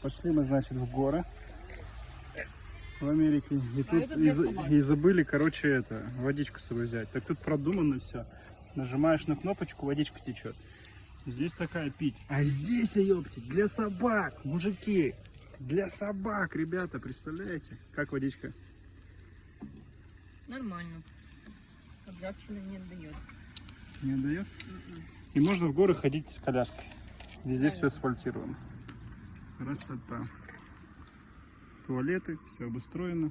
Пошли мы, значит, в горы в Америке. И тут и забыли, короче, это, водичку с собой взять. Так тут продумано все. Нажимаешь на кнопочку, водичка течет. Здесь такая пить. А здесь, ёпти, для собак, мужики. Для собак, ребята, представляете? Как водичка? Нормально. Ржавчины не отдает. Не отдает? И можно в горы ходить с коляской. Везде все асфальтировано. Красота. Туалеты, все обустроено.